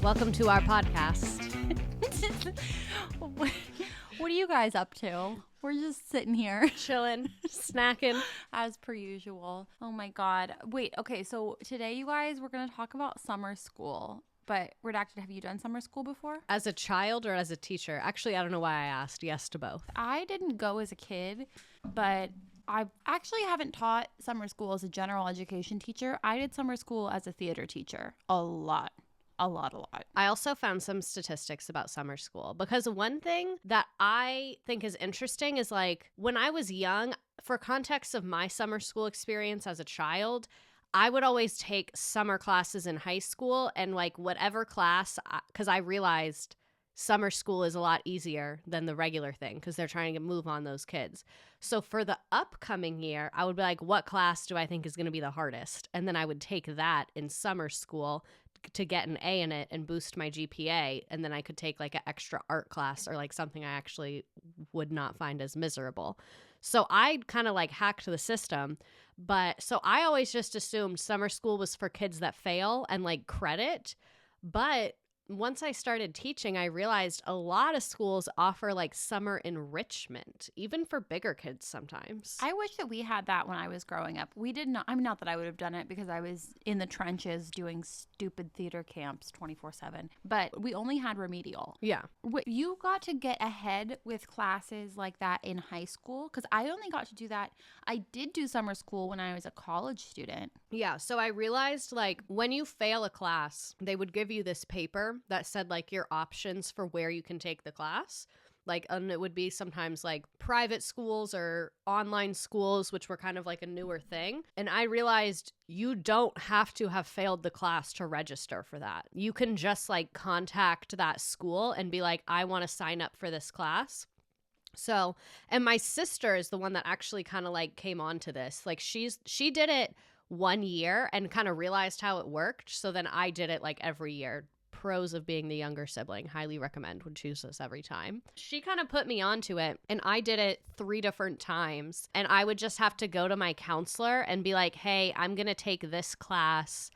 Welcome to our podcast. What are you guys up to? We're just sitting here. Chilling, snacking. As per usual. Oh my God. Wait, okay, so today, you guys, we're going to talk about summer school. But, Redacted, have you done summer school before? As a child or as a teacher? Actually, I don't know why I asked yes to both. I didn't go as a kid, but I actually haven't taught summer school as a general education teacher. I did summer school as a theater teacher. A lot. I also found some statistics about summer school because one thing that I think is interesting is like when I was young, for context of my summer school experience as a child, I would always take summer classes in high school and like whatever class, because I realized summer school is a lot easier than the regular thing because they're trying to move on those kids. So for the upcoming year, I would be like, what class do I think is going to be the hardest? And then I would take that in summer school to get an A in it and boost my GPA, and then I could take like an extra art class or like something I actually would not find as miserable. So I kind of like hacked the system, but so I always just assumed summer school was for kids that fail and like credit, but once I started teaching, I realized a lot of schools offer like summer enrichment, even for bigger kids sometimes. I wish that we had that when I was growing up. We did not. I mean, not that I would have done it because I was in the trenches doing stupid theater camps 24/7, but we only had remedial. Yeah. You got to get ahead with classes like that in high school because I only got to do that. I did do summer school when I was a college student. Yeah. So I realized like when you fail a class, they would give you this paper that said like your options for where you can take the class. Like, and it would be sometimes like private schools or online schools, which were kind of like a newer thing. And I realized you don't have to have failed the class to register for that. You can just like contact that school and be like, I want to sign up for this class. So, and my sister is the one that actually kind of like came onto this. Like she did it 1 year and kind of realized how it worked. So then I did it like every year. Pros of being the younger sibling. Highly recommend. Would choose this every time. She kind of put me onto it and I did it 3 different times. And I would just have to go to my counselor and be like, hey, I'm going to take this class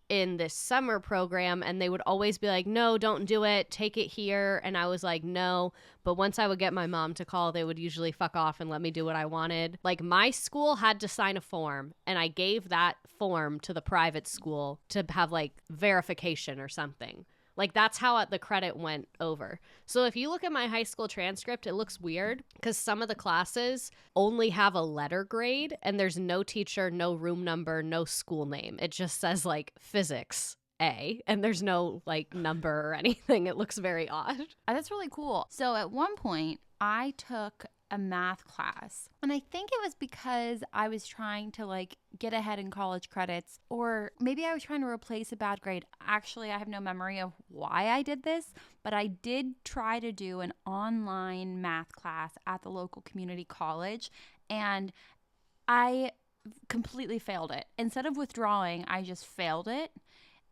in this summer program. And they would always be like, no, don't do it. Take it here. And I was like, no. But once I would get my mom to call, they would usually fuck off and let me do what I wanted. Like my school had to sign a form and I gave that form to the private school to have like verification or something. Like that's how the credit went over. So if you look at my high school transcript, it looks weird because some of the classes only have a letter grade and there's no teacher, no room number, no school name. It just says like physics A and there's no like number or anything. It looks very odd. That's really cool. So at one point I took a math class and I think it was because I was trying to like get ahead in college credits, or maybe I was trying to replace a bad grade. Actually, I have no memory of why I did this, but I did try to do an online math class at the local community college and I completely failed it. Instead of withdrawing, I just failed it.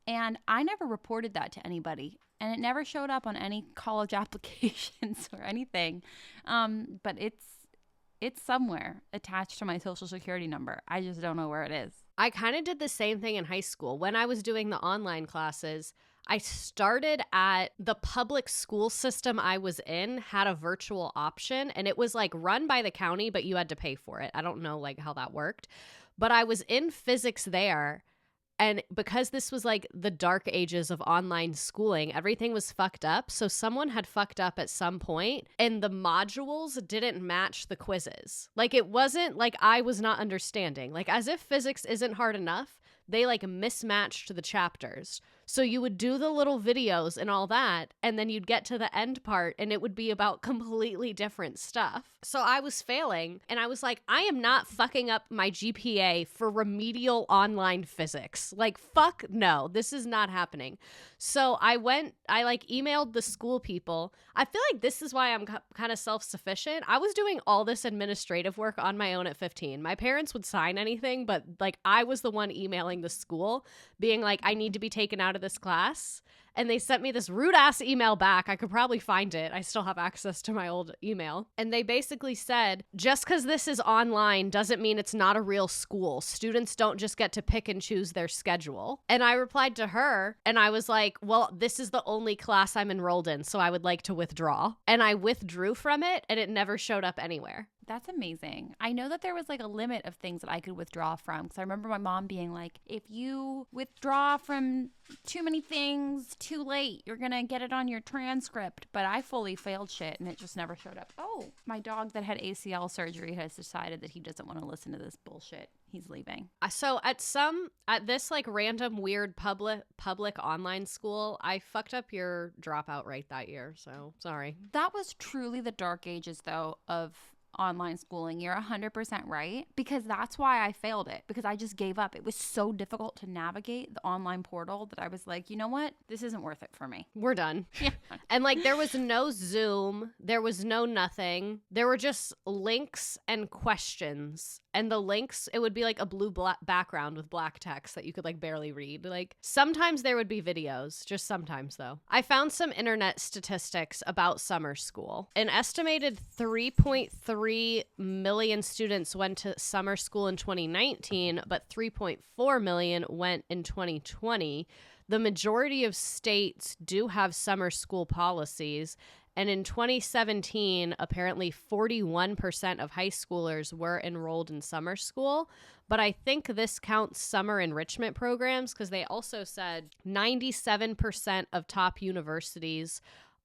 And I never reported that to anybody. And it never showed up on any college applications or anything. But it's somewhere attached to my social security number. I just don't know where it is. I kind of did the same thing in high school. When I was doing the online classes, I started at the public school system I was in had a virtual option. And it was like run by the county, but you had to pay for it. I don't know like how that worked. But I was in physics there. And because this was like the dark ages of online schooling, everything was fucked up. So someone had fucked up at some point and the modules didn't match the quizzes. Like it wasn't like I was not understanding. Like as if physics isn't hard enough, they like mismatched the chapters. So you would do the little videos and all that, and then you'd get to the end part and it would be about completely different stuff. So I was failing and I was like, I am not fucking up my GPA for remedial online physics. Like, fuck no, this is not happening. So I like emailed the school people. I feel like this is why I'm kind of self-sufficient. I was doing all this administrative work on my own at 15. My parents would sign anything, but like I was the one emailing the school being like, I need to be taken out of this class. And they sent me this rude ass email back. I could probably find it. I still have access to my old email. And they basically said, just because this is online doesn't mean it's not a real school. Students don't just get to pick and choose their schedule. And I replied to her and I was like, well, this is the only class I'm enrolled in, so I would like to withdraw. And I withdrew from it and it never showed up anywhere. That's amazing. I know that there was like a limit of things that I could withdraw from, because I remember my mom being like, if you withdraw from too many things too late, you're going to get it on your transcript. But I fully failed shit and it just never showed up. Oh, my dog that had ACL surgery has decided that he doesn't want to listen to this bullshit. He's leaving. So at this like random weird public online school, I fucked up your dropout rate that year. So sorry. That was truly the dark ages though of online schooling. You're 100% right, because that's why I failed it, because I just gave up. It was so difficult to navigate the online portal that I was like, you know what? This isn't worth it for me. We're done. Yeah. And like there was no Zoom, there was no nothing. There were just links and questions. And the links, it would be like a blue background with black text that you could like barely read. Like sometimes there would be videos, just sometimes though. I found some internet statistics about summer school. An estimated 3.3 million students went to summer school in 2019, but 3.4 million went in 2020. The majority of states do have summer school policies. And in 2017, apparently 41% of high schoolers were enrolled in summer school. But I think this counts summer enrichment programs, because they also said 97% of top universities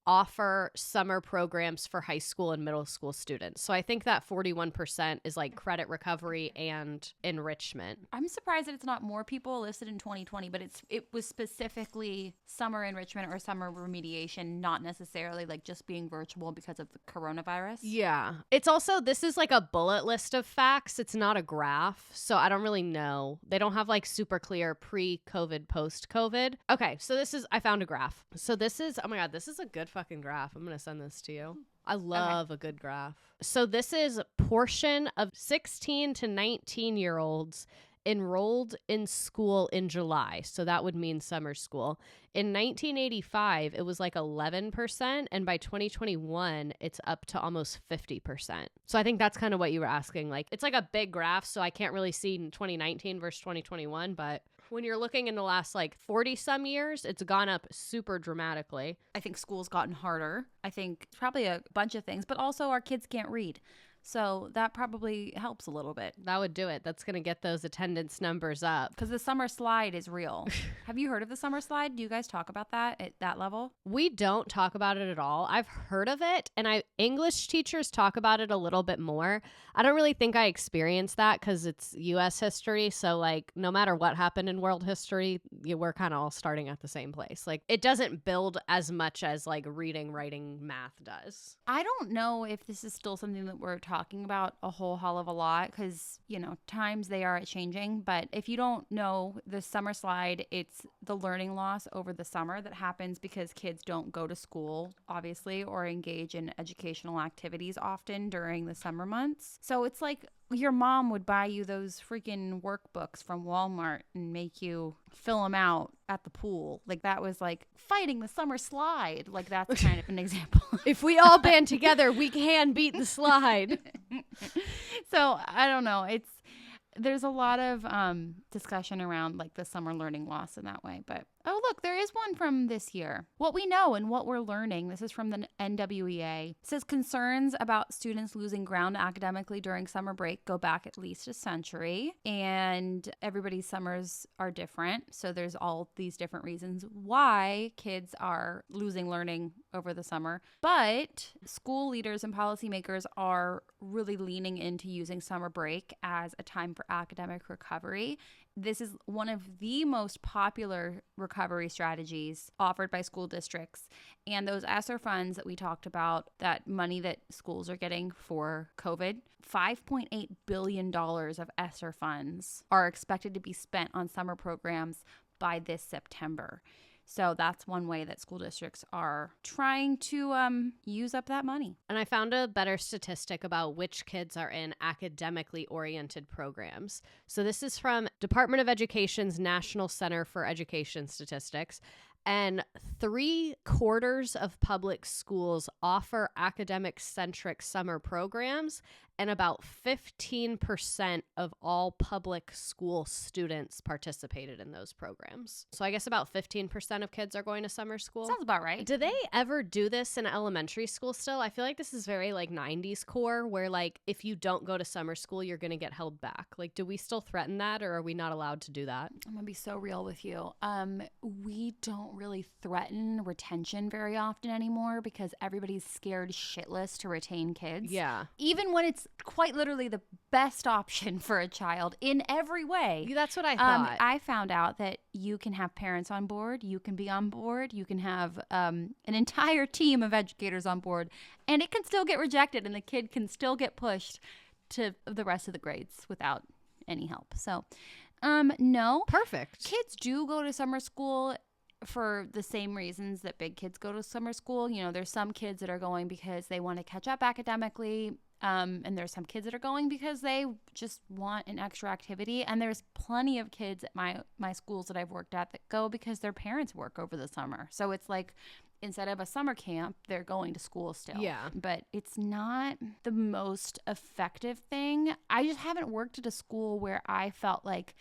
offer summer programs for high school and middle school students. So I think that 41% is like credit recovery and enrichment. I'm surprised that it's not more people listed in 2020, but it was specifically summer enrichment or summer remediation, not necessarily like just being virtual because of the coronavirus. Yeah. It's also, this is like a bullet list of facts. It's not a graph. So I don't really know. They don't have like super clear pre-COVID, post-COVID. Okay. So I found a graph. So this is, oh my God, this is a good fucking graph. I'm going to send this to you. I love a good graph. So this is a portion of 16 to 19-year-olds enrolled in school in July. So that would mean summer school. In 1985, it was like 11%. And by 2021, it's up to almost 50%. So I think that's kind of what you were asking. Like, it's like a big graph. So I can't really see in 2019 versus 2021. But when you're looking in the last like 40 some years, it's gone up super dramatically. I think school's gotten harder. I think it's probably a bunch of things, but also our kids can't read. So that probably helps a little bit. That would do it. That's going to get those attendance numbers up. Because the summer slide is real. Have you heard of the summer slide? Do you guys talk about that at that level? We don't talk about it at all. I've heard of it, and English teachers talk about it a little bit more. I don't really think I experienced that because it's U.S. history. So like no matter what happened in world history, we're kind of all starting at the same place. Like it doesn't build as much as like reading, writing, math does. I don't know if this is still something that we're talking about a whole hell of a lot because, times they are changing. But if you don't know the summer slide, it's the learning loss over the summer that happens because kids don't go to school, obviously, or engage in educational activities often during the summer months. So it's like your mom would buy you those freaking workbooks from Walmart and make you fill them out at the pool. Like that was like fighting the summer slide. Like that's kind of an example. If we all band together, we can beat the slide. So I don't know. There's a lot of discussion around like the summer learning loss in that way. But look, there is one from this year. What we know and what we're learning. This is from the NWEA. It says concerns about students losing ground academically during summer break go back at least a century. And everybody's summers are different. So there's all these different reasons why kids are losing learning over the summer. But school leaders and policymakers are really leaning into using summer break as a time for academic recovery. This is one of the most popular recovery strategies offered by school districts. And those ESSER funds that we talked about, that money that schools are getting for COVID, $5.8 billion of ESSER funds are expected to be spent on summer programs by this September. So that's one way that school districts are trying to use up that money. And I found a better statistic about which kids are in academically oriented programs. So this is from Department of Education's National Center for Education Statistics. And 3/4 of public schools offer academic-centric summer programs, and about 15% of all public school students participated in those programs. So I guess about 15% of kids are going to summer school. Sounds about right. Do they ever do this in elementary school still? I feel like this is very like 90s core, where like if you don't go to summer school, you're going to get held back. Like, do we still threaten that, or are we not allowed to do that? I'm going to be so real with you. We don't really threaten retention very often anymore because everybody's scared shitless to retain kids. Yeah. Even when it's quite literally the best option for a child in every way. That's what I thought. I found out that you can have parents on board, you can be on board, you can have an entire team of educators on board, and it can still get rejected and the kid can still get pushed to the rest of the grades without any help. So, no. Perfect. Kids do go to summer school for the same reasons that big kids go to summer school. You know, there's some kids that are going because they want to catch up academically. And there's some kids that are going because they just want an extra activity. And there's plenty of kids at my schools that I've worked at that go because their parents work over the summer. So it's like instead of a summer camp, they're going to school still. Yeah. But it's not the most effective thing. I just haven't worked at a school where I felt like,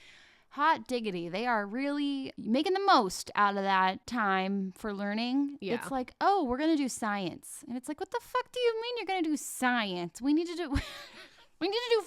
hot diggity, they are really making the most out of that time for learning. Yeah. It's like, oh, we're going to do science. And it's like, what the fuck do you mean you're going to do science? We need to do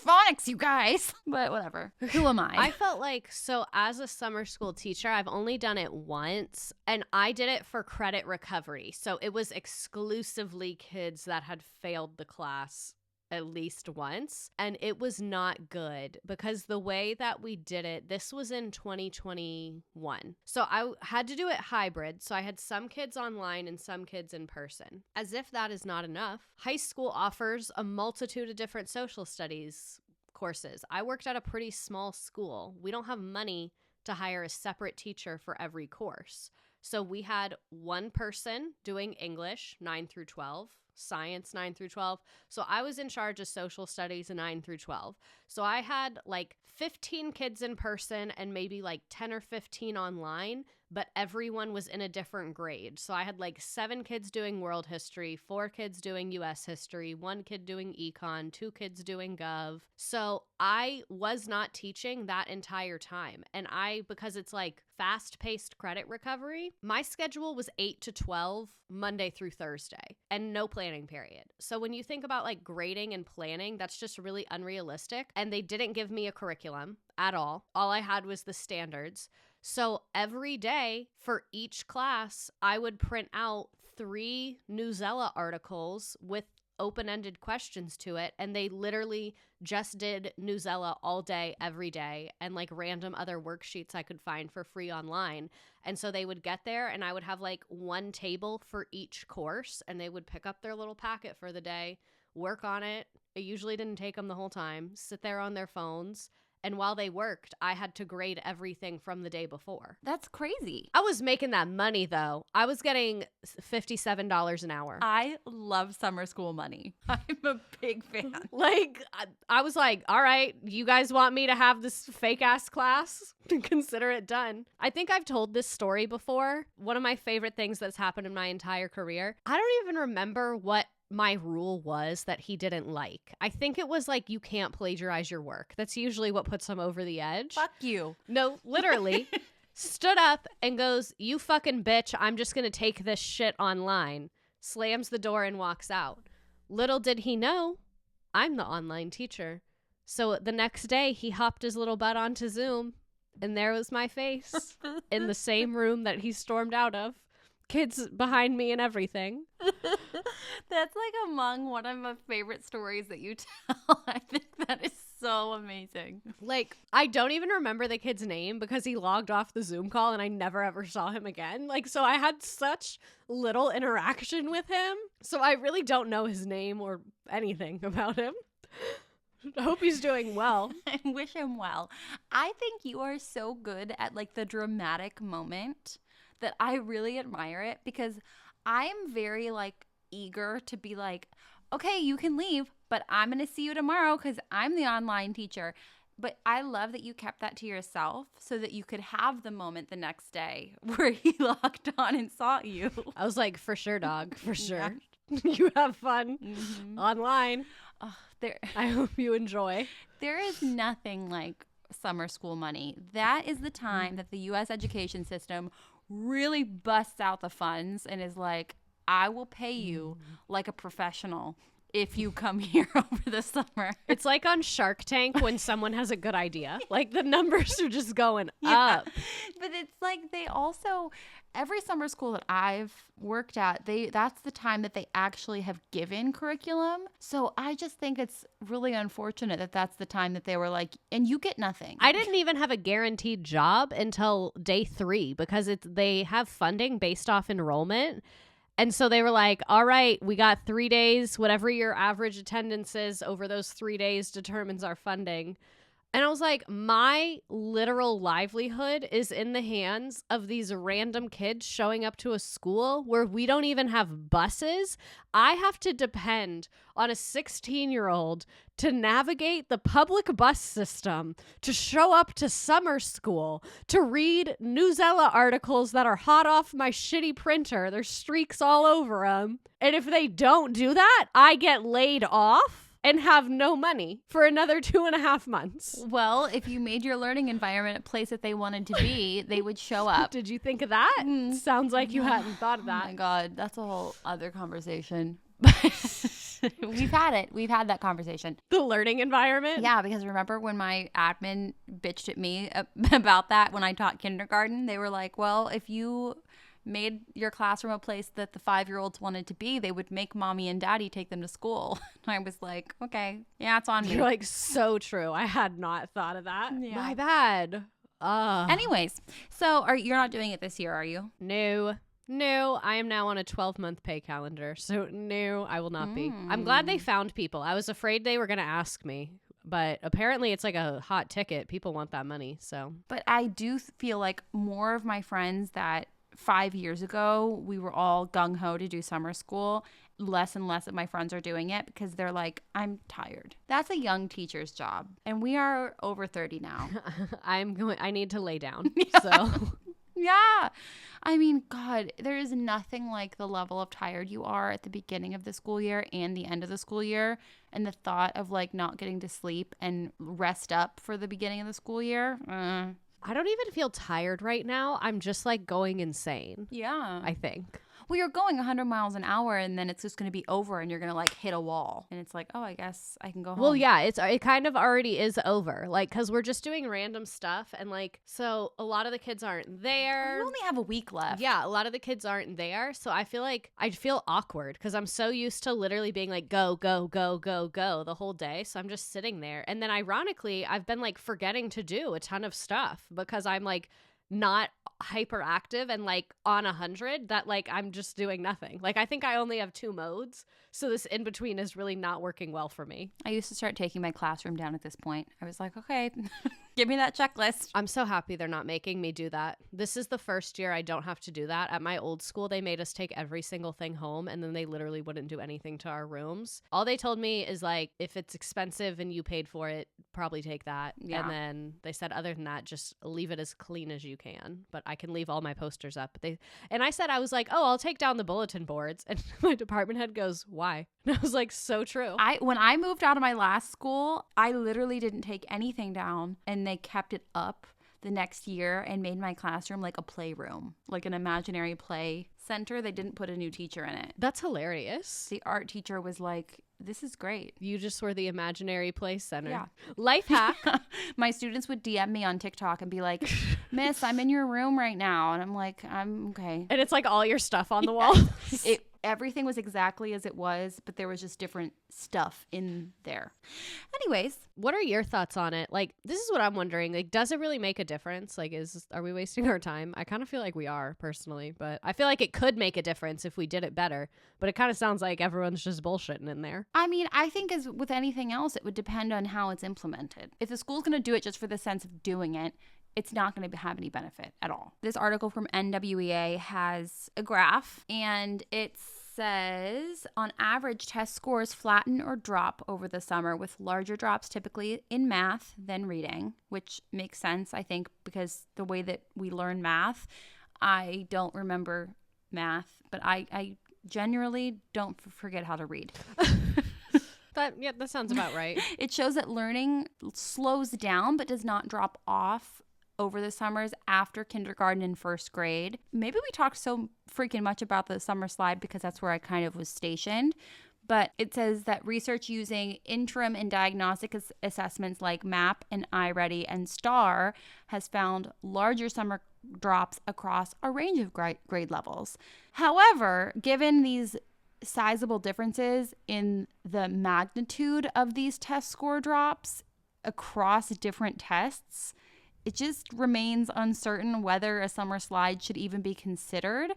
phonics, you guys. But whatever. Who am I? I felt like, so as a summer school teacher, I've only done it once, and I did it for credit recovery. So it was exclusively kids that had failed the class at least once, and it was not good because the way that we did it, this was in 2021. So I had to do it hybrid. So I had some kids online and some kids in person. As if that is not enough, high school offers a multitude of different social studies courses. I worked at a pretty small school. We don't have money to hire a separate teacher for every course. So we had one person doing English 9 through 12, science 9 through 12. So I was in charge of social studies 9 through 12. So I had like 15 kids in person and maybe like 10 or 15 online, but everyone was in a different grade. So I had like 7 kids doing world history, 4 kids doing US history, 1 kid doing econ, 2 kids doing gov. So I was not teaching that entire time. And because it's like fast-paced credit recovery, my schedule was 8 to 12 Monday through Thursday and no planning period. So when you think about like grading and planning, that's just really unrealistic. And they didn't give me a curriculum at all. All I had was the standards. So every day for each class, I would print out 3 Newsella articles with open-ended questions to it, and they literally just did Newsella all day, every day, and like random other worksheets I could find for free online. And so they would get there, and I would have like one table for each course, and they would pick up their little packet for the day, work on it. It usually didn't take them the whole time, sit there on their phones. And while they worked, I had to grade everything from the day before. That's crazy. I was making that money, though. I was getting $57 an hour. I love summer school money. I'm a big fan. Like, I was like, all right, you guys want me to have this fake-ass class? Consider it done. I think I've told this story before. One of my favorite things that's happened in my entire career. I don't even remember what my rule was that he didn't like. I think it was like, you can't plagiarize your work. That's usually what puts him over the edge. Fuck you. No, literally. Stood up and goes, you fucking bitch, I'm just gonna take this shit online. Slams the door and walks out. Little did he know, I'm the online teacher. So the next day, he hopped his little butt onto Zoom, and there was my face in the same room that he stormed out of. Kids behind me and everything. That's like among one of my favorite stories that you tell. I think that is so amazing. Like, I don't even remember the kid's name because he logged off the Zoom call and I never ever saw him again. Like, so I had such little interaction with him. So I really don't know his name or anything about him. I hope he's doing well. I wish him well. I think you are so good at like the dramatic moment that I really admire it, because I am very like eager to be like, okay, you can leave, but I'm going to see you tomorrow because I'm the online teacher. But I love that you kept that to yourself so that you could have the moment the next day where he logged on and saw you. I was like, for sure, dog, for sure. Yeah. You have fun online. Oh, I hope you enjoy. there is nothing like summer school money. That is the time that the U.S. education system really busts out the funds and is like, I will pay you like a professional if you come here over the summer. It's like on Shark Tank when someone has a good idea. Like the numbers are just going Yeah. up. But it's like they also, every summer school that I've worked at, that's the time that they actually have given curriculum. So I just think it's really unfortunate that that's the time that they were like, and you get nothing. I didn't even have a guaranteed job until day 3 because they have funding based off enrollment. And so they were like, all right, we got 3 days, whatever your average attendance is over those 3 days determines our funding. And I was like, my literal livelihood is in the hands of these random kids showing up to a school where we don't even have buses. I have to depend on a 16-year-old to navigate the public bus system, to show up to summer school, to read Newsella articles that are hot off my shitty printer. There's streaks all over them. And if they don't do that, I get laid off and have no money for another 2.5 months. Well, if you made your learning environment a place that they wanted to be, they would show up. Did you think of that? Sounds like you hadn't thought of Oh that. my God, that's a whole other conversation. We've had it. We've had that conversation. The learning environment? Yeah, because remember when my admin bitched at me about that when I taught kindergarten? They were like, well, if you made your classroom a place that the 5-year-olds wanted to be, they would make mommy and daddy take them to school. And I was like, okay, yeah, it's on me. You're like, so true. I had not thought of that. Yeah. My bad. Anyways, so you're not doing it this year, are you? No, I am now on a 12-month pay calendar. So no, I will not be. I'm glad they found people. I was afraid they were going to ask me. But apparently it's like a hot ticket. People want that money, so. But I do feel like more of my friends that 5 years ago, we were all gung-ho to do summer school. Less and less of my friends are doing it because they're like, I'm tired. That's a young teacher's job. And we are over 30 now. I need to lay down. Yeah. So Yeah. I mean, God, there is nothing like the level of tired you are at the beginning of the school year and the end of the school year. And the thought of like not getting to sleep and rest up for the beginning of the school year. I don't even feel tired right now. I'm just like going insane. Yeah. I think. Well, you're going 100 miles an hour and then it's just going to be over and you're going to like hit a wall. And it's like, oh, I guess I can go home. Well, yeah, it kind of already is over. Like, because we're just doing random stuff. And like, so a lot of the kids aren't there. You only have a week left. Yeah, a lot of the kids aren't there. So I feel like I'd feel awkward because I'm so used to literally being like, go, go, go, go, go the whole day. So I'm just sitting there. And then ironically, I've been like forgetting to do a ton of stuff because I'm like not hyperactive and like on 100 that like I'm just doing nothing. Like I think I only have 2 modes. So this in between is really not working well for me. I used to start taking my classroom down at this point. I was like, okay, give me that checklist. I'm so happy they're not making me do that. This is the first year I don't have to do that. At my old school, they made us take every single thing home and then they literally wouldn't do anything to our rooms. All they told me is like, if it's expensive and you paid for it, probably take that. Yeah. And then they said, other than that, just leave it as clean as you can. But I can leave all my posters up. And I said, I was like, oh, I'll take down the bulletin boards. And my department head goes, why? And I was like, so true. When I moved out of my last school, I literally didn't take anything down and they kept it up the next year and made my classroom like a playroom, like an imaginary play center. They didn't put a new teacher in it. That's hilarious. The art teacher was like, this is great. You just were the imaginary play center. Yeah. Life hack. My students would DM me on TikTok and be like, Miss, I'm in your room right now. And I'm like, I'm okay. And it's like all your stuff on the wall. Everything was exactly as it was, but there was just different stuff in there. Anyways. What are your thoughts on it? Like, this is what I'm wondering. Like, does it really make a difference? Like, are we wasting our time? I kind of feel like we are, personally. But I feel like it could make a difference if we did it better. But it kind of sounds like everyone's just bullshitting in there. I mean, I think as with anything else, it would depend on how it's implemented. If the school's going to do it just for the sense of doing it, it's not going to have any benefit at all. This article from NWEA has a graph, and it's says, on average, test scores flatten or drop over the summer, with larger drops typically in math than reading, which makes sense, I think, because the way that we learn math, I don't remember math, but I generally don't forget how to read. That sounds about right. It shows that learning slows down but does not drop off over the summers after kindergarten and first grade. Maybe we talked so freaking much about the summer slide because that's where I kind of was stationed. But it says that research using interim and diagnostic assessments like MAP and iReady and STAR has found larger summer drops across a range of grade levels. However, given these sizable differences in the magnitude of these test score drops across different tests, it just remains uncertain whether a summer slide should even be considered.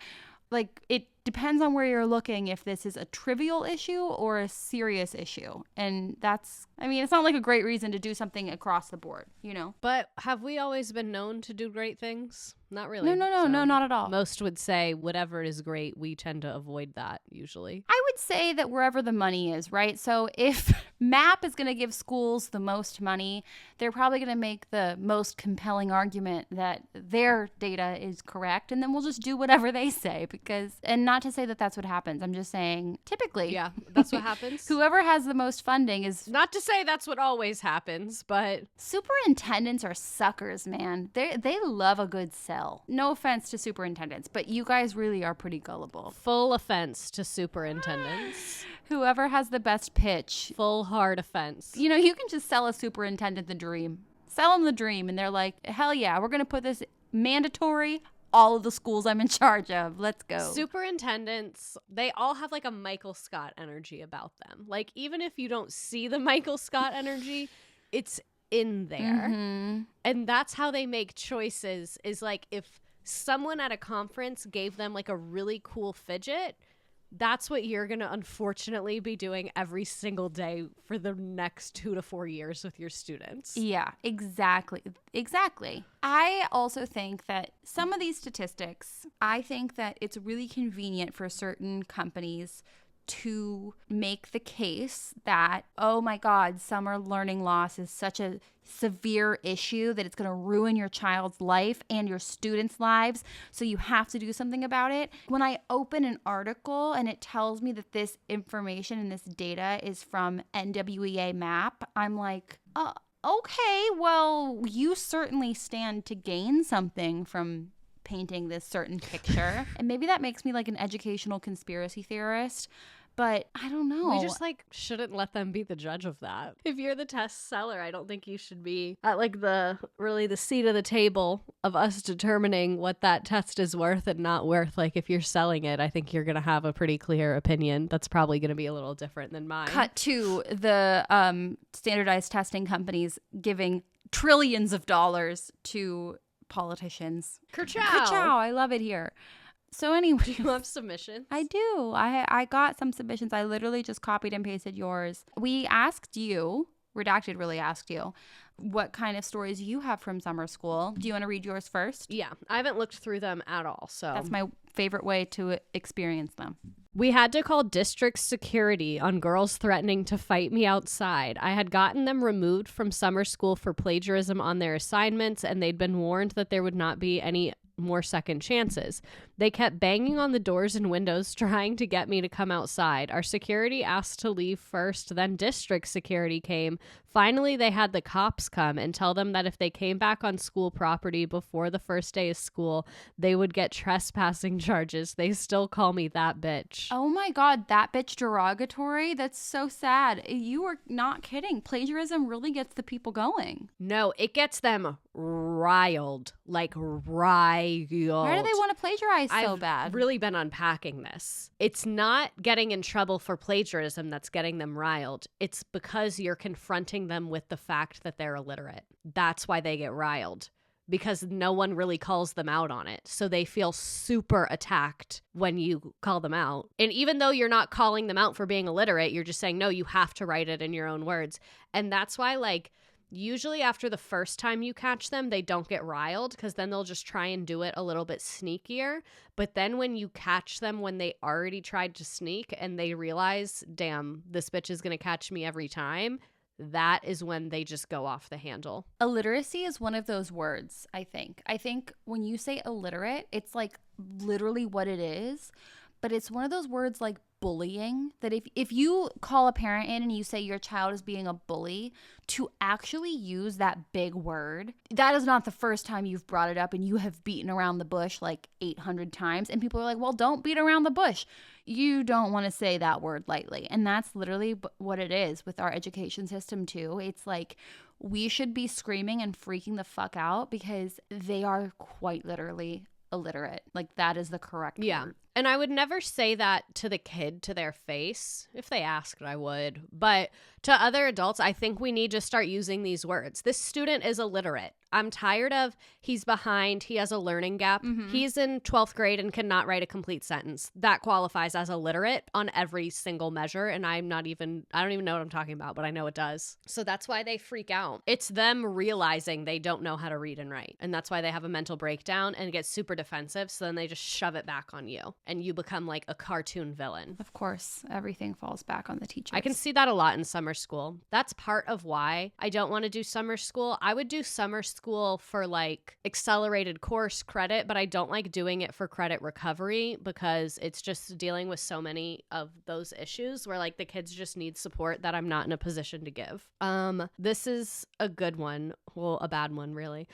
Like, it depends on where you're looking if this is a trivial issue or a serious issue. And that's, I mean, it's not like a great reason to do something across the board, you know? But have we always been known to do great things? Not really. No, not at all. Most would say whatever is great, we tend to avoid that usually. I would say that wherever the money is, right? So if MAP is going to give schools the most money, they're probably going to make the most compelling argument that their data is correct, and then we'll just do whatever they say because, and not to say that that's what happens. I'm just saying typically. Yeah, that's what happens. Whoever has the most funding is. Not to say that's what always happens, but. Superintendents are suckers, man. They love a good sell. No offense to superintendents, but you guys really are pretty gullible. Full offense to superintendents. Whoever has the best pitch. Full hard offense. You know, you can just sell a superintendent the dream. Sell them the dream, and they're like, hell yeah, we're going to put this mandatory all of the schools I'm in charge of. Let's go. Superintendents, they all have like a Michael Scott energy about them. Like, even if you don't see the Michael Scott energy, it's in there. Mm-hmm. And that's how they make choices, is like if someone at a conference gave them like a really cool fidget, that's what you're going to unfortunately be doing every single day for the next 2 to 4 years with your students. Yeah, exactly. I also think that some of these statistics, I think that it's really convenient for certain companies to make the case that, oh my God, summer learning loss is such a severe issue that it's going to ruin your child's life and your students' lives, so you have to do something about it. When I open an article and it tells me that this information and this data is from NWEA MAP, I'm like, okay, well, you certainly stand to gain something from painting this certain picture. And maybe that makes me like an educational conspiracy theorist, but I don't know. We just like shouldn't let them be the judge of that. If you're the test seller, I don't think you should be at like the seat of the table of us determining what that test is worth and not worth. Like, if you're selling it, I think you're going to have a pretty clear opinion that's probably going to be a little different than mine. Cut to the standardized testing companies giving trillions of dollars to politicians. Kerchow! I love it here. So anyway. Do you have submissions? I do. I got some submissions. I literally just copied and pasted yours. We asked you, Redacted really asked you, what kind of stories you have from summer school. Do you want to read yours first? Yeah. I haven't looked through them at all, so. That's my favorite way to experience them. We had to call district security on girls threatening to fight me outside. I had gotten them removed from summer school for plagiarism on their assignments, and they'd been warned that there would not be any more second chances. They kept banging on the doors and windows trying to get me to come outside. Our security asked to leave first, then district security came. Finally, they had the cops come and tell them that if they came back on school property before the first day of school, they would get trespassing charges. They still call me that bitch. Oh my God, that bitch derogatory? That's so sad. You are not kidding. Plagiarism really gets the people going. No, it gets them riled. Like riled. Why do they want to plagiarize so bad? I've really been unpacking this. It's not getting in trouble for plagiarism that's getting them riled. It's because you're confronting them with the fact that they're illiterate. That's why they get riled. Because no one really calls them out on it. So they feel super attacked when you call them out. And even though you're not calling them out for being illiterate, you're just saying, no, you have to write it in your own words. And that's why, like, Usually after the first time you catch them, they don't get riled because then they'll just try and do it a little bit sneakier. But then when you catch them when they already tried to sneak and they realize, damn, this bitch is going to catch me every time, that is when they just go off the handle. Illiteracy is one of those words, I think. I think when you say illiterate, it's like literally what it is. But it's one of those words like bullying that if you call a parent in and you say your child is being a bully, to actually use that big word, that is not the first time you've brought it up and you have beaten around the bush like 800 times. And people are like, well, don't beat around the bush. You don't want to say that word lightly. And that's literally what it is with our education system too. It's like we should be screaming and freaking the fuck out because they are quite literally illiterate. Like that is the correct word. And I would never say that to the kid to their face. If they asked, I would. But to other adults, I think we need to start using these words. This student is illiterate. I'm tired of he's behind. He has a learning gap. Mm-hmm. He's in 12th grade and cannot write a complete sentence. That qualifies as illiterate on every single measure. And I don't even know what I'm talking about, but I know it does. So that's why they freak out. It's them realizing they don't know how to read and write. And that's why they have a mental breakdown and get super defensive. So then they just shove it back on you. And you become like a cartoon villain. Of course, everything falls back on the teachers. I can see that a lot in summer school. That's part of why I don't want to do summer school. I would do summer school for like accelerated course credit, but I don't like doing it for credit recovery because it's just dealing with so many of those issues where like the kids just need support that I'm not in a position to give. This is a good one. Well, a bad one, really.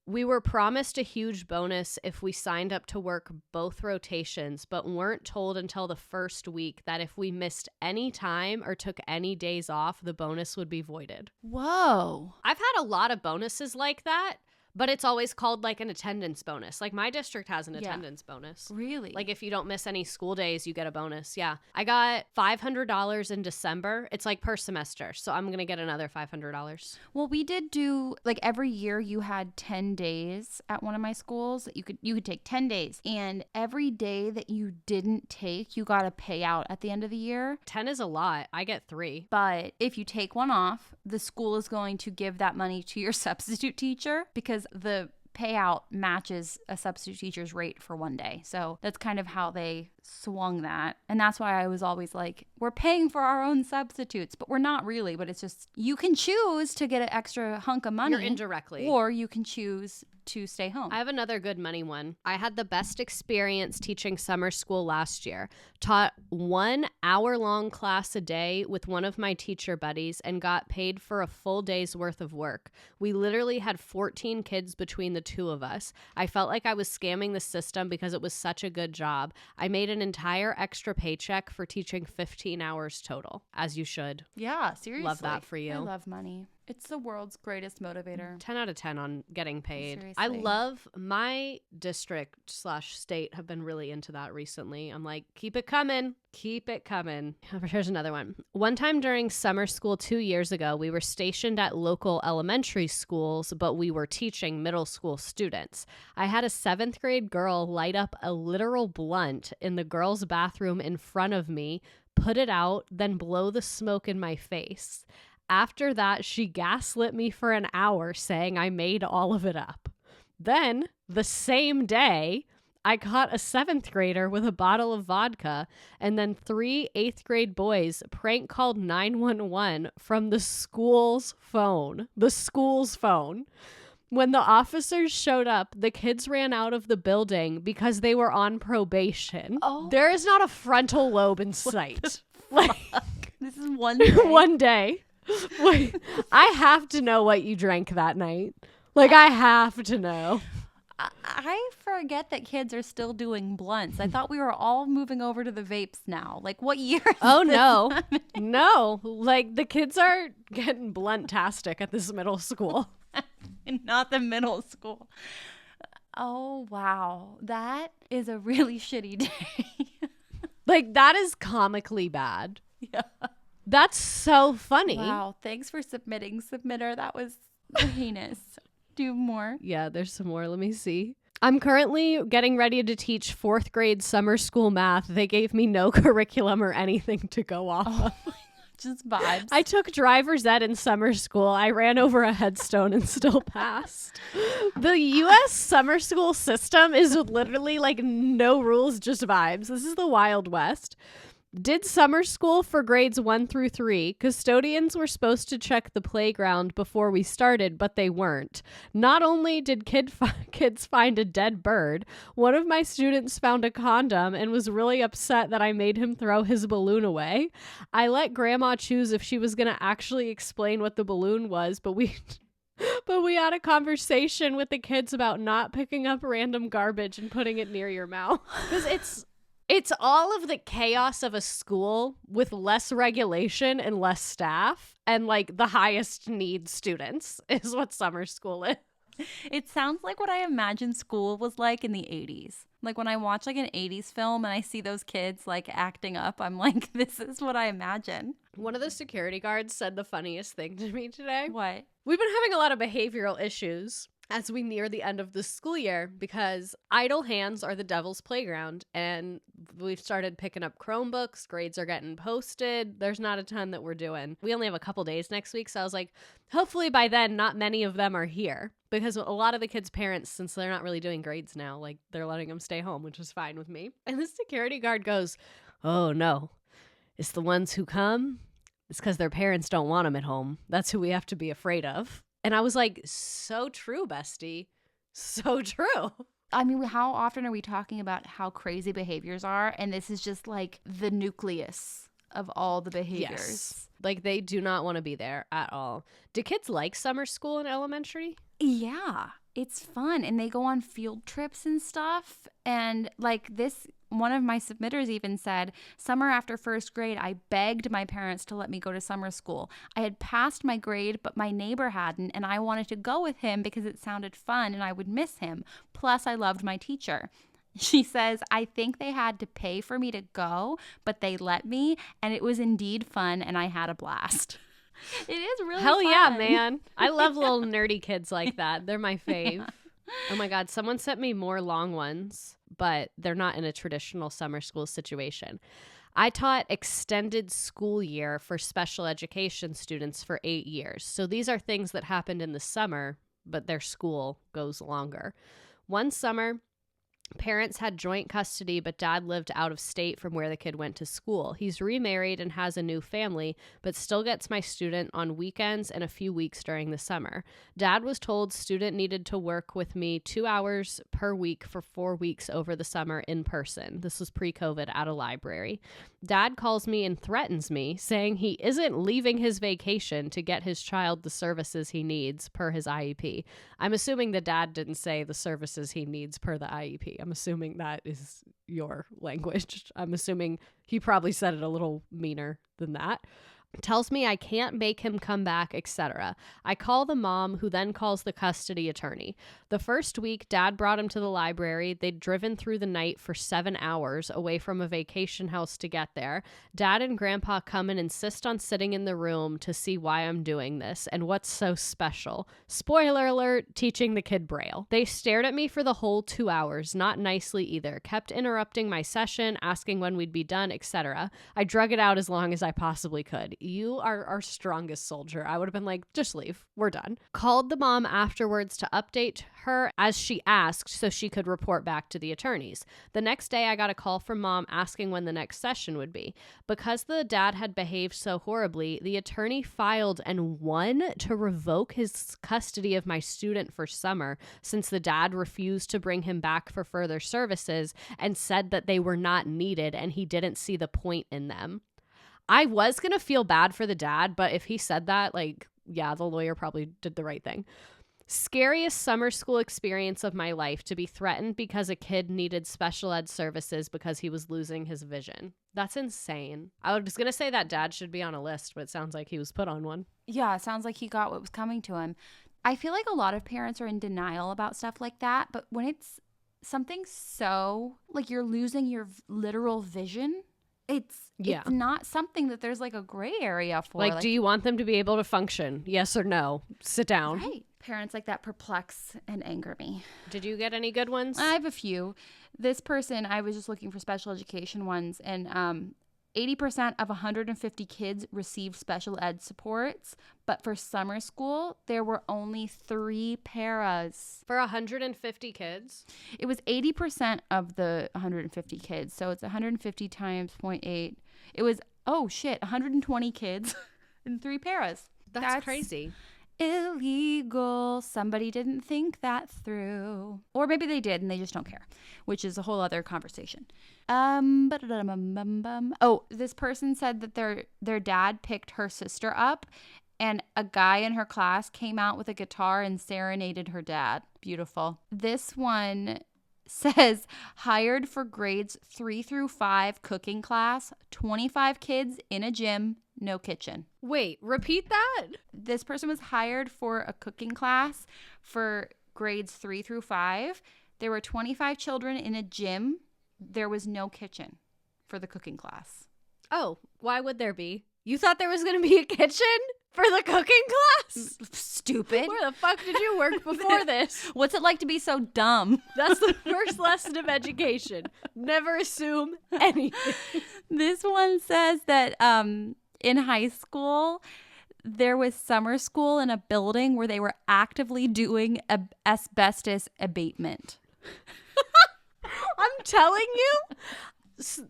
We were promised a huge bonus if we signed up to work both rotations, but weren't told until the first week that if we missed any time or took any days off, the bonus would be voided. Whoa. I've had a lot of bonuses like that. But it's always called like an attendance bonus. Like my district has an attendance bonus. Really? Like if you don't miss any school days, you get a bonus. Yeah. I got $500 in December. It's like per semester. So I'm going to get another $500. Well, we did do like every year you had 10 days at one of my schools. You could take 10 days. And every day that you didn't take, you got a payout at the end of the year. 10 is a lot. I get 3. But if you take one off, the school is going to give that money to your substitute teacher because the payout matches a substitute teacher's rate for one day. So that's kind of how they swung that. And that's why I was always like, we're paying for our own substitutes, but we're not really. But it's just, you can choose to get an extra hunk of money. You're indirectly. Or you can choose to stay home. I have another good money one. I had the best experience teaching summer school last year. Taught 1 hour-long class a day with one of my teacher buddies and got paid for a full day's worth of work. We literally had 14 kids between the two of us. I felt like I was scamming the system because it was such a good job. I made an entire extra paycheck for teaching 15 hours total, as you should. Yeah, seriously. Love that for you. I love money. It's the world's greatest motivator. 10 out of 10 on getting paid. Seriously. I love my district/state have been really into that recently. I'm like, keep it coming. Keep it coming. Here's another one. One time during summer school 2 years ago, we were stationed at local elementary schools, but we were teaching middle school students. I had a 7th grade girl light up a literal blunt in the girls' bathroom in front of me, put it out, then blow the smoke in my face. After that, she gaslit me for an hour saying I made all of it up. Then, the same day, I caught a 7th grader with a bottle of vodka, and then 3 8th grade boys prank called 911 from the school's phone. The school's phone. When the officers showed up, the kids ran out of the building because they were on probation. Oh. There is not a frontal lobe in sight. Like, this is one day. One day. Wait, I have to know what you drank that night. Like, I have to know. I forget that kids are still doing blunts. I thought we were all moving over to the vapes now. Like, what year is Oh, this no. happening? No. Like, the kids are getting blunt-tastic at this middle school. Not the middle school. Oh, wow. That is a really shitty day. Like, that is comically bad. Yeah. That's so funny. Wow. Thanks for submitting, submitter. That was heinous. Do more. Yeah, there's some more. Let me see. I'm currently getting ready to teach 4th grade summer school math. They gave me no curriculum or anything to go off of. Just vibes. I took driver's ed in summer school. I ran over a headstone and still passed. The U.S. summer school system is literally like no rules, just vibes. This is the Wild West. Did summer school for grades 1 through 3. Custodians were supposed to check the playground before we started, but they weren't. Not only did kids find a dead bird, one of my students found a condom and was really upset that I made him throw his balloon away. I let grandma choose if she was going to actually explain what the balloon was, but we had a conversation with the kids about not picking up random garbage and putting it near your mouth. Because it's all of the chaos of a school with less regulation and less staff and like the highest need students is what summer school is. It sounds like what I imagine school was like in the 80s. Like when I watch like an 80s film and I see those kids like acting up, I'm like, this is what I imagine. One of the security guards said the funniest thing to me today. What? We've been having a lot of behavioral issues as we near the end of the school year because idle hands are the devil's playground, and we've started picking up Chromebooks. Grades are getting posted. There's not a ton that we're doing. We only have a couple days next week, so I was like, hopefully by then not many of them are here, because a lot of the kids' parents, since they're not really doing grades now, like they're letting them stay home, which is fine with me. And the security guard goes, "Oh no, it's the ones who come. It's because their parents don't want them at home. That's who we have to be afraid of." And I was like, so true, bestie. So true. I mean, how often are we talking about how crazy behaviors are? And this is just like the nucleus of all the behaviors. Yes. Like they do not want to be there at all. Do kids like summer school in elementary? Yeah, it's fun. And they go on field trips and stuff. And like this, one of my submitters even said, summer after first grade, I begged my parents to let me go to summer school. I had passed my grade, but my neighbor hadn't, and I wanted to go with him because it sounded fun and I would miss him. Plus, I loved my teacher. She says, I think they had to pay for me to go, but they let me, and it was indeed fun, and I had a blast. It is really Hell fun. yeah, man. I love little nerdy kids like that. They're my fave. Oh my God, someone sent me more long ones, but they're not in a traditional summer school situation. I taught extended school year for special education students for 8 years. So these are things that happened in the summer, but their school goes longer. One summer, parents had joint custody, but dad lived out of state from where the kid went to school. He's remarried and has a new family, but still gets my student on weekends and a few weeks during the summer. Dad was told student needed to work with me 2 hours per week for 4 weeks over the summer in person. This was pre-COVID at a library. Dad calls me and threatens me, saying he isn't leaving his vacation to get his child the services he needs per his IEP. I'm assuming the dad didn't say the services he needs per the IEP. I'm assuming that is your language. I'm assuming he probably said it a little meaner than that. Tells me I can't make him come back, etc. I call the mom, who then calls the custody attorney. The first week, dad brought him to the library. They'd driven through the night for 7 hours away from a vacation house to get there. Dad and grandpa come and insist on sitting in the room to see why I'm doing this and what's so special. Spoiler alert, teaching the kid Braille. They stared at me for the whole 2 hours, not nicely either. Kept interrupting my session, asking when we'd be done, etc. I drug it out as long as I possibly could. You are our strongest soldier. I would have been like, just leave. We're done. Called the mom afterwards to update her as she asked so she could report back to the attorneys. The next day, I got a call from mom asking when the next session would be. Because the dad had behaved so horribly, the attorney filed and won to revoke his custody of my student for summer, since the dad refused to bring him back for further services and said that they were not needed and he didn't see the point in them. I was going to feel bad for the dad, but if he said that, like, yeah, the lawyer probably did the right thing. Scariest summer school experience of my life, to be threatened because a kid needed special ed services because he was losing his vision. That's insane. I was going to say that dad should be on a list, but it sounds like he was put on one. Yeah, it sounds like he got what was coming to him. I feel like a lot of parents are in denial about stuff like that, but when it's something so, like you're losing your literal vision, it's not something that there's like a gray area for. Like, do you want them to be able to function? Yes or no? Sit down. Right. Parents like that perplex and anger me. Did you get any good ones? I have a few. This person, I was just looking for special education ones, and 80% of 150 kids received special ed supports, but for summer school, there were only 3 paras. For 150 kids? It was 80% of the 150 kids, so it's 150 times 0.8. It was, 120 kids and 3 paras. That's crazy. Illegal. Somebody didn't think that through. Or maybe they did and they just don't care, which is a whole other conversation. This person said that their dad picked her sister up and a guy in her class came out with a guitar and serenaded her dad. Beautiful. This one says hired for grades 3 through 5 cooking class, 25 kids in a gym, no kitchen. Wait, repeat that? This person was hired for a cooking class for grades 3 through 5. There were 25 children in a gym. There was no kitchen for the cooking class. Oh, why would there be? You thought there was going to be a kitchen for the cooking class? Stupid. Where the fuck did you work before this? What's it like to be so dumb? That's the first lesson of education. Never assume anything. This one says that in high school, there was summer school in a building where they were actively doing asbestos abatement. I'm telling you,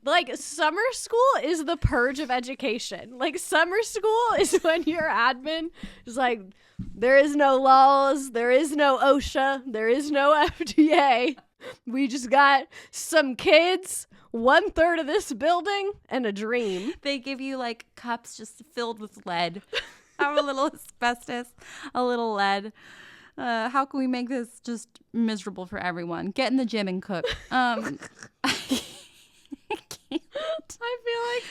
like, summer school is the purge of education. Like, summer school is when your admin is like, there is no laws, there is no OSHA, there is no FDA. We just got some kids, 1/3 of this building, and a dream. They give you like cups just filled with lead. Have a little asbestos, a little lead. How can we make this just miserable for everyone? Get in the gym and cook. I feel like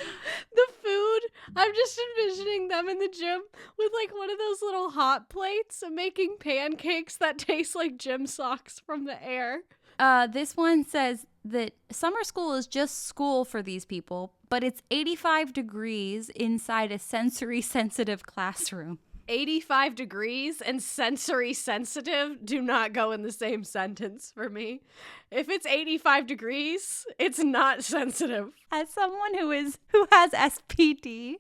the food, I'm just envisioning them in the gym with like one of those little hot plates and making pancakes that taste like gym socks from the air. This one says that summer school is just school for these people, but it's 85 degrees inside a sensory sensitive classroom. 85 degrees and sensory sensitive do not go in the same sentence for me. If it's 85 degrees, it's not sensitive. As someone who has SPD,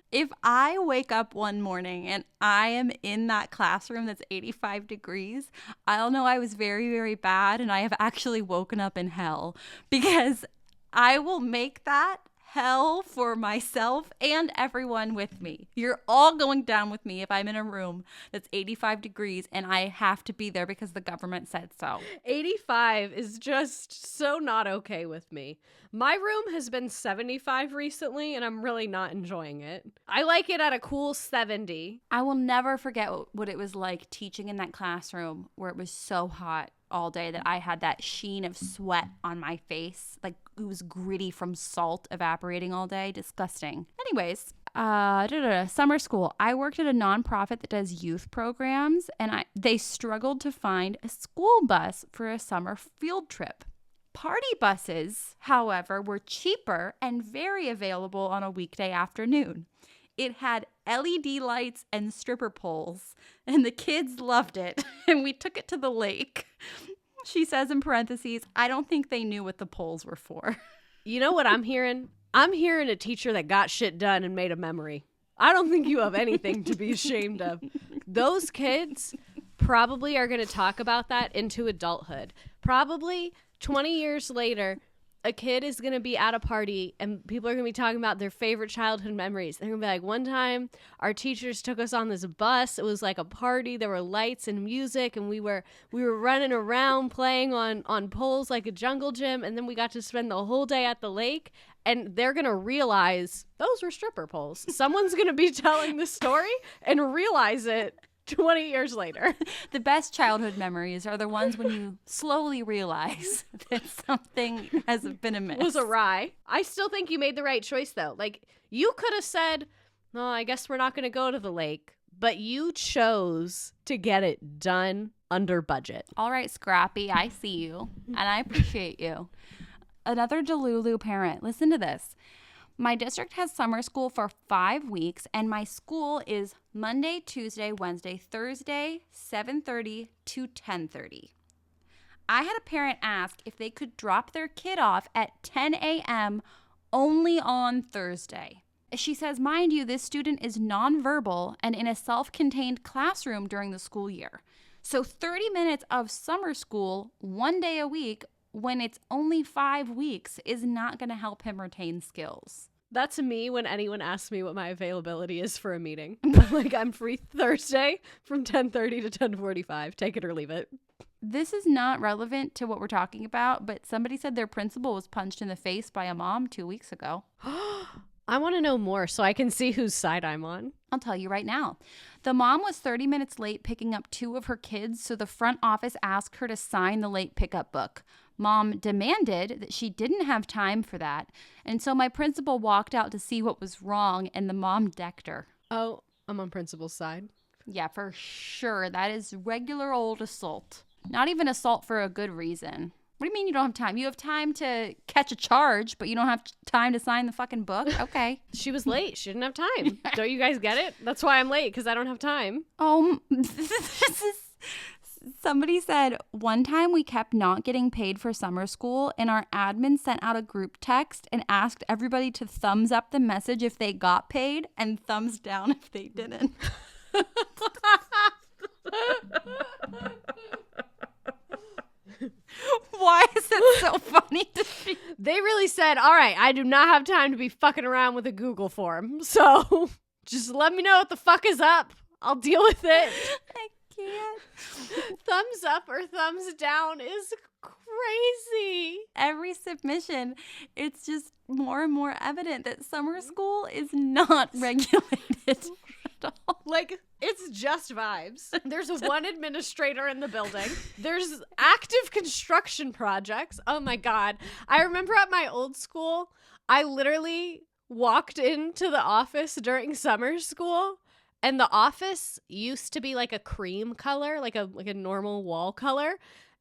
if I wake up one morning and I am in that classroom that's 85 degrees, I'll know I was very, very bad and I have actually woken up in hell, because I will make that hell for myself and everyone with me. You're all going down with me if I'm in a room that's 85 degrees and I have to be there because the government said so. 85 is just so not okay with me. My room has been 75 recently and I'm really not enjoying it. I like it at a cool 70. I will never forget what it was like teaching in that classroom where it was so hot all day that I had that sheen of sweat on my face. Like, it was gritty from salt evaporating all day. Disgusting. Anyways, summer school. I worked at a nonprofit that does youth programs, and they struggled to find a school bus for a summer field trip. Party buses, however, were cheaper and very available on a weekday afternoon. It had LED lights and stripper poles, and the kids loved it, and we took it to the lake. She says in parentheses, I don't think they knew what the poles were for. You know what I'm hearing? I'm hearing a teacher that got shit done and made a memory. I don't think you have anything to be ashamed of. Those kids probably are going to talk about that into adulthood. Probably 20 years later, a kid is going to be at a party and people are going to be talking about their favorite childhood memories. They're going to be like, one time our teachers took us on this bus. It was like a party. There were lights and music and we were running around playing on poles like a jungle gym. And then we got to spend the whole day at the lake. And they're going to realize those were stripper poles. Someone's going to be telling the story and realize it 20 years later. The best childhood memories are the ones when you slowly realize that something has been amiss. Was awry. I still think you made the right choice, though. Like, you could have said, no, I guess we're not going to go to the lake. But you chose to get it done under budget. All right, Scrappy, I see you. And I appreciate you. Another Delulu parent. Listen to this. My district has summer school for 5 weeks, and my school is Monday, Tuesday, Wednesday, Thursday, 7:30 to 10:30. I had a parent ask if they could drop their kid off at 10 a.m. only on Thursday. She says, mind you, this student is nonverbal and in a self-contained classroom during the school year. So 30 minutes of summer school, 1 day a week, when it's only 5 weeks, is not going to help him retain skills. That's me when anyone asks me what my availability is for a meeting. I'm like, I'm free Thursday from 10:30 to 10:45. Take it or leave it. This is not relevant to what we're talking about, but somebody said their principal was punched in the face by a mom 2 weeks ago. I want to know more so I can see whose side I'm on. I'll tell you right now. The mom was 30 minutes late picking up 2 of her kids, so the front office asked her to sign the late pickup book. Mom demanded that she didn't have time for that, and so my principal walked out to see what was wrong, and the mom decked her. Oh, I'm on principal's side. Yeah, for sure. That is regular old assault. Not even assault for a good reason. What do you mean you don't have time? You have time to catch a charge, but you don't have time to sign the fucking book? Okay. She was late. She didn't have time. Don't you guys get it? That's why I'm late, because I don't have time. Somebody said, one time we kept not getting paid for summer school, and our admin sent out a group text and asked everybody to thumbs up the message if they got paid and thumbs down if they didn't. Why is it so funny to me? They really said, all right, I do not have time to be fucking around with a Google form. So just let me know what the fuck is up. I'll deal with it. I can't. Thumbs up or thumbs down is crazy. Every submission, it's just more and more evident that summer school is not regulated at all. Like, it's just vibes. There's one administrator in the building. There's active construction projects. Oh my God. I remember at my old school, I literally walked into the office during summer school, and the office used to be like a cream color, like a normal wall color.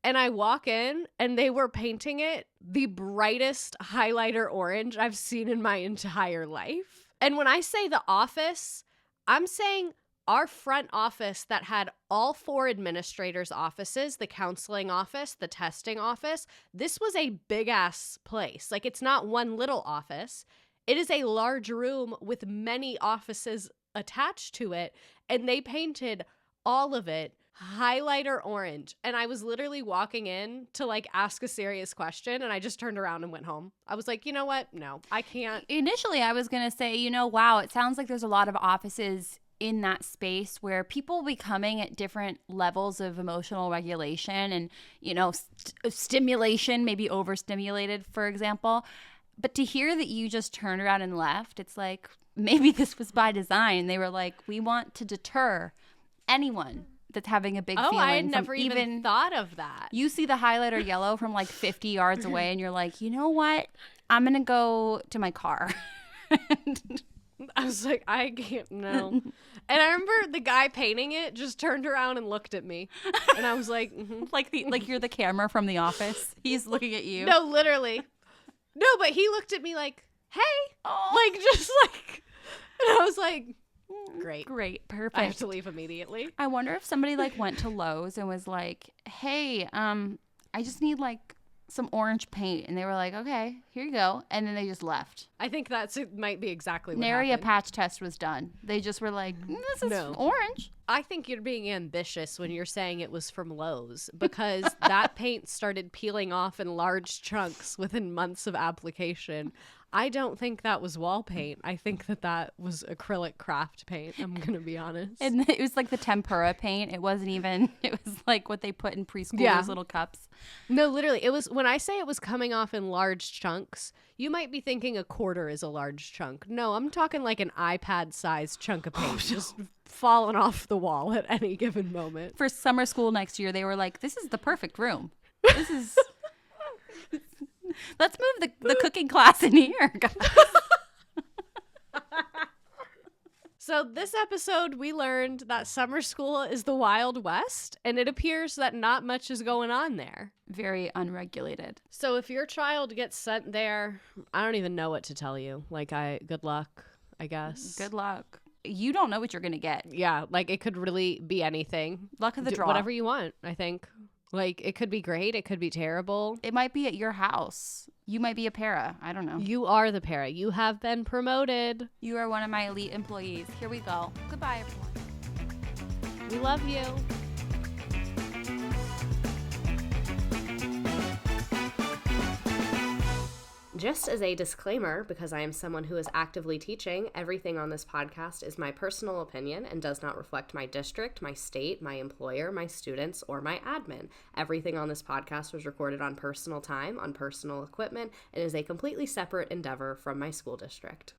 And I walk in and they were painting it the brightest highlighter orange I've seen in my entire life. And when I say the office, I'm saying our front office that had all 4 administrators' offices, the counseling office, the testing office. This was a big ass place. Like, it's not one little office. It is a large room with many offices attached to it. And they painted all of it highlighter orange. And I was literally walking in to like ask a serious question, and I just turned around and went home. I was like, you know what? No, I can't. Initially, I was going to say, wow, it sounds like there's a lot of offices in that space where people will be coming at different levels of emotional regulation and, stimulation, maybe overstimulated, for example. But to hear that you just turned around and left, it's like, maybe this was by design. They were like, we want to deter anyone that's having a big feeling. I had never even thought of that. You see the highlighter yellow from like 50 yards away, and you're like, you know what? I'm going to go to my car. I was like, I can't, no. And I remember the guy painting it just turned around and looked at me. And I was like, like you're the camera from The Office. He's looking at you. No, literally. No, but he looked at me like, hey. Like, just like, and I was like, great. Perfect. I have to leave immediately. I wonder if somebody like went to Lowe's and was like, hey, I just need like some orange paint. And they were like, okay, here you go. And then they just left. I think it might be exactly what Nary happened. A patch test was done. They just were like, this is orange. I think you're being ambitious when you're saying it was from Lowe's, because that paint started peeling off in large chunks within months of application. I don't think that was wall paint. I think that was acrylic craft paint. I'm going to be honest. And it was like the tempura paint. It wasn't even, it was like what they put in preschool, those little cups. No, literally. It was, when I say it was coming off in large chunks, you might be thinking a quarter is a large chunk. No, I'm talking like an iPad-sized chunk of paint just falling off the wall at any given moment. For summer school next year, they were like, this is the perfect room. This is... Let's move the cooking class in here, guys. So this episode, we learned that summer school is the Wild West, and it appears that not much is going on there. Very unregulated. So if your child gets sent there, I don't even know what to tell you. Like, good luck, I guess. Good luck. You don't know what you're going to get. Yeah, like it could really be anything. Luck of the draw. Whatever you want, I think. Like, it could be great. It could be terrible. It might be at your house. You might be a para. I don't know. You are the para. You have been promoted. You are one of my elite employees. Here we go. Goodbye, everyone. We love you. Just as a disclaimer, because I am someone who is actively teaching, everything on this podcast is my personal opinion and does not reflect my district, my state, my employer, my students, or my admin. Everything on this podcast was recorded on personal time, on personal equipment, and is a completely separate endeavor from my school district.